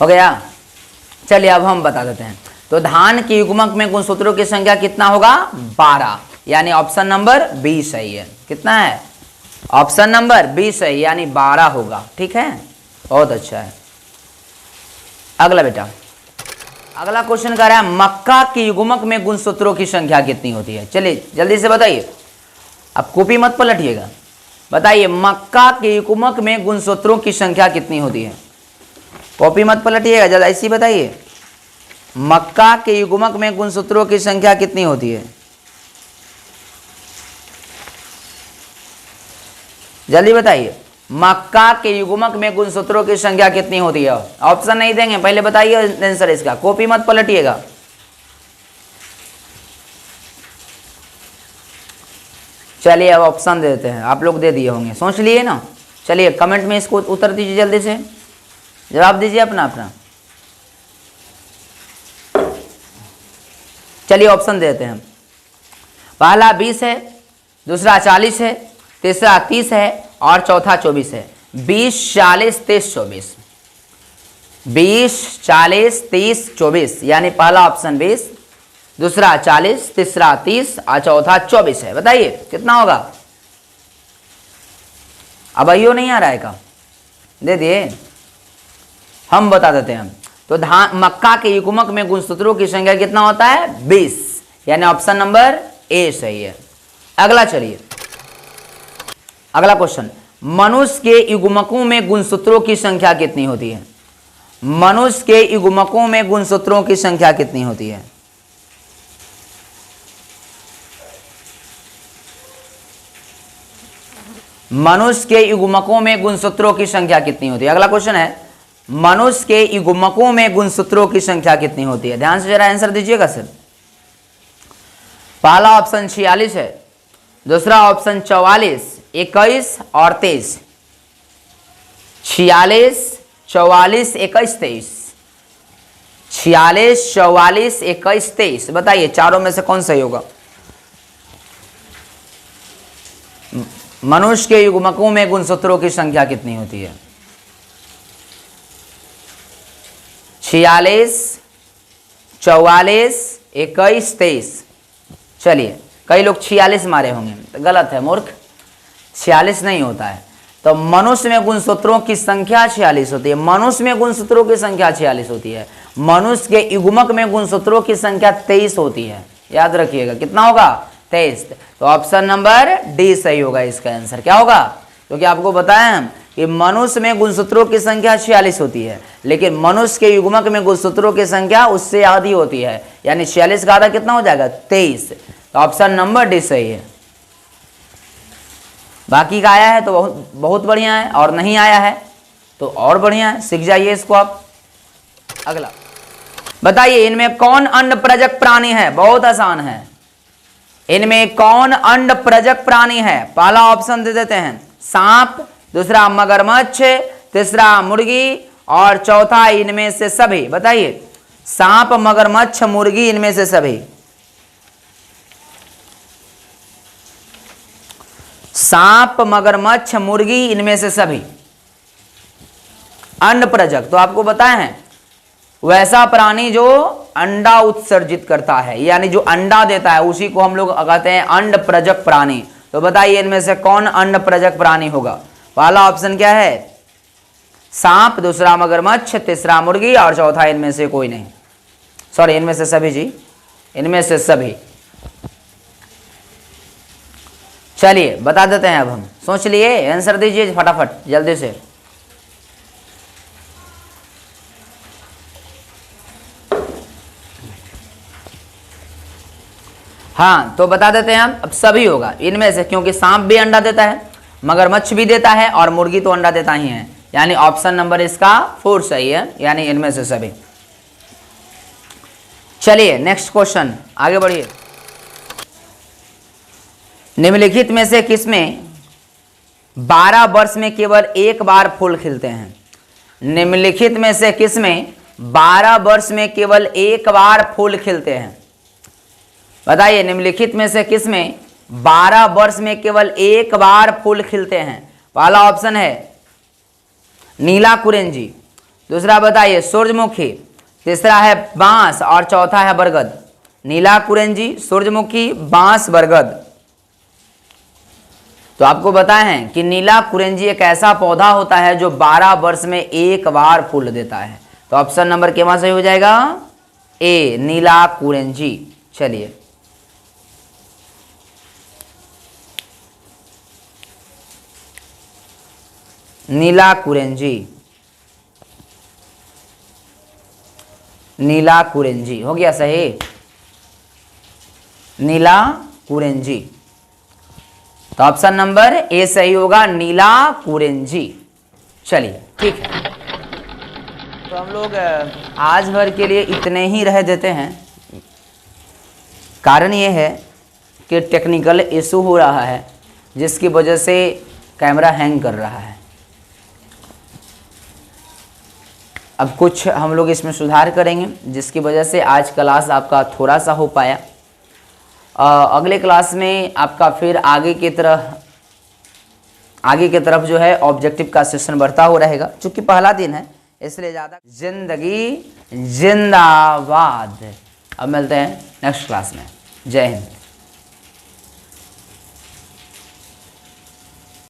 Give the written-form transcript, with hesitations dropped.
हो गया। चलिए अब हम बता देते हैं। तो धान के युग्मक में गुणसूत्रों की संख्या कितना होगा? 12, यानी ऑप्शन नंबर बी सही है। कितना है? ऑप्शन नंबर बी सही, यानी 12 होगा। ठीक है, बहुत अच्छा है। अगला बेटा, अगला क्वेश्चन कह रहा है मक्का के युग्मक में गुणसूत्रों की संख्या कितनी होती है? चलिए जल्दी से बताइए, अब कॉपी मत पलटिएगा। बताइए मक्का के युग्मक में गुणसूत्रों की संख्या कितनी होती है? कॉपी मत पलटिएगा, जल्दी ऐसी बताइए। मक्का के युग्मक में गुणसूत्रों की संख्या कितनी होती है? जल्दी बताइए, मक्का के युग्मक में गुणसूत्रों की संख्या कितनी होती है? ऑप्शन नहीं देंगे, पहले बताइए आंसर इसका, कॉपी मत पलटिएगा। चलिए अब ऑप्शन दे देते हैं, आप लोग दे दिए होंगे, सोच लिए ना। चलिए कमेंट में इसको उत्तर दीजिए, जल्दी से जवाब दीजिए अपना अपना। चलिए ऑप्शन दे देते हैं। पहला 20 है, दूसरा 40 है, तीसरा 30 है और चौथा 24 है। 20, 40, 30, 24। 20, 40, 30, 24, यानी पहला ऑप्शन 20, दूसरा 40, तीसरा 30 और चौथा 24 है। बताइए कितना होगा? अब आइयो नहीं आ रहा है का? दे दिए, हम बता देते हैं। तो धान मक्का के युग्मक में गुणसूत्रों की संख्या कितना होता है? 20, यानी ऑप्शन नंबर ए सही है। अगला चलिए, अगला क्वेश्चन, मनुष्य के युग्मकों में गुणसूत्रों की संख्या कितनी होती है? मनुष्य के युग्मकों में गुणसूत्रों की संख्या कितनी होती है? मनुष्य के युग्मकों में गुणसूत्रों की संख्या कितनी होती है? अगला क्वेश्चन है मनुष्य के युग्मकों में गुणसूत्रों की संख्या कितनी होती है? ध्यान से जरा आंसर दीजिएगा सर। पहला ऑप्शन 46 है, दूसरा ऑप्शन 44, 21 और 23। 46, 44, 21, 23। 46, 44, 21, 23। बताइए चारों में से कौन सही होगा? मनुष्य के युग्मकों में गुणसूत्रों की संख्या कितनी होती है? 46, 44, 21, 23। चलिए कई लोग 46 मारे होंगे, तो गलत है मूर्ख, 46 नहीं होता है। तो मनुष्य में गुणसूत्रों की संख्या 46 होती है। मनुष्य में गुणसूत्रों की संख्या 46 होती है। मनुष्य के युग्मक में गुणसूत्रों की संख्या 23 होती है। याद रखिएगा कितना होगा? 23। तो ऑप्शन नंबर डी सही होगा इसका आंसर। क्या होगा? क्योंकि आपको बताया हम कि मनुष्य में गुणसूत्रों की संख्या 46 होती है, लेकिन मनुष्य के युग्मक में गुणसूत्रों की संख्या उससे आधी होती है, यानी 46 का आधा कितना हो जाएगा? 23। तो ऑप्शन नंबर डी सही है। बाकी का आया है तो बहुत बढ़िया है, और नहीं आया है तो और बढ़िया है, सीख जाइए इसको आप। अगला बताइए इनमें कौन अंडप्रजक प्राणी है? बहुत आसान है। इनमें कौन अंडप्रजक प्राणी है? पहला ऑप्शन दे देते हैं सांप, दूसरा मगरमच्छ, तीसरा मुर्गी और चौथा इनमें से सभी। बताइए सांप, मगरमच्छ, मुर्गी, इनमें से सभी। सांप, मगरमच्छ, मुर्गी, इनमें से सभी अंडप्रजक। तो आपको बताए हैं वैसा प्राणी जो अंडा उत्सर्जित करता है, यानी जो अंडा देता है उसी को हम लोग कहते हैं अंडप्रजक प्राणी। तो बताइए इनमें से कौन अंडप्रजक प्राणी होगा? पहला ऑप्शन क्या है? सांप, दूसरा मगरमच्छ, तीसरा मुर्गी और चौथा इनमें से कोई नहीं, सॉरी इनमें से सभी जी, इनमें से सभी। चलिए बता देते हैं, अब हम सोच लिए, आंसर दीजिए फटाफट जल्दी से। हाँ तो बता देते हैं हम, अब सभी होगा इनमें से, क्योंकि सांप भी अंडा देता है, मगरमच्छ भी देता है और मुर्गी तो अंडा देता ही है, यानी ऑप्शन नंबर इसका 4 सही है, यानी इनमें से सभी। चलिए नेक्स्ट क्वेश्चन, आगे बढ़िए। निम्नलिखित में से किसमें 12 वर्ष में केवल एक बार फूल खिलते हैं? निम्नलिखित में से किसमें 12 वर्ष में केवल एक बार फूल खिलते हैं? बताइए निम्नलिखित में से किसमें 12 वर्ष में केवल एक बार फूल खिलते हैं? पहला ऑप्शन है नीला कुरेंजी, दूसरा बताइए सूरजमुखी, तीसरा है बांस और चौथा है बरगद। नीला कुरेंजी, सूरजमुखी, बांस, बरगद। तो आपको बताए हैं कि नीला कुरेंजी एक ऐसा पौधा होता है जो 12 वर्ष में एक बार फूल देता है। तो ऑप्शन नंबर के वहां सही हो जाएगा ए, नीला कुरेंजी। चलिए नीला कुरेंजी, नीला कुरेंजी हो गया सही, नीला कुरेंजी। तो ऑप्शन नंबर ए सही होगा, नीला कुरेंजी। चलिए ठीक है, तो हम लोग आज भर के लिए इतने ही रह देते हैं। कारण ये है कि टेक्निकल इशू हो रहा है जिसकी वजह से कैमरा हैंग कर रहा है। अब कुछ हम लोग इसमें सुधार करेंगे जिसकी वजह से आज क्लास आपका थोड़ा सा हो पाया। अगले क्लास में आपका फिर आगे की तरफ जो है ऑब्जेक्टिव का सेशन बढ़ता हो रहेगा। चूँकि पहला दिन है इसलिए ज़्यादा। जिंदगी जिंदाबाद। अब मिलते हैं नेक्स्ट क्लास में। जय हिंद।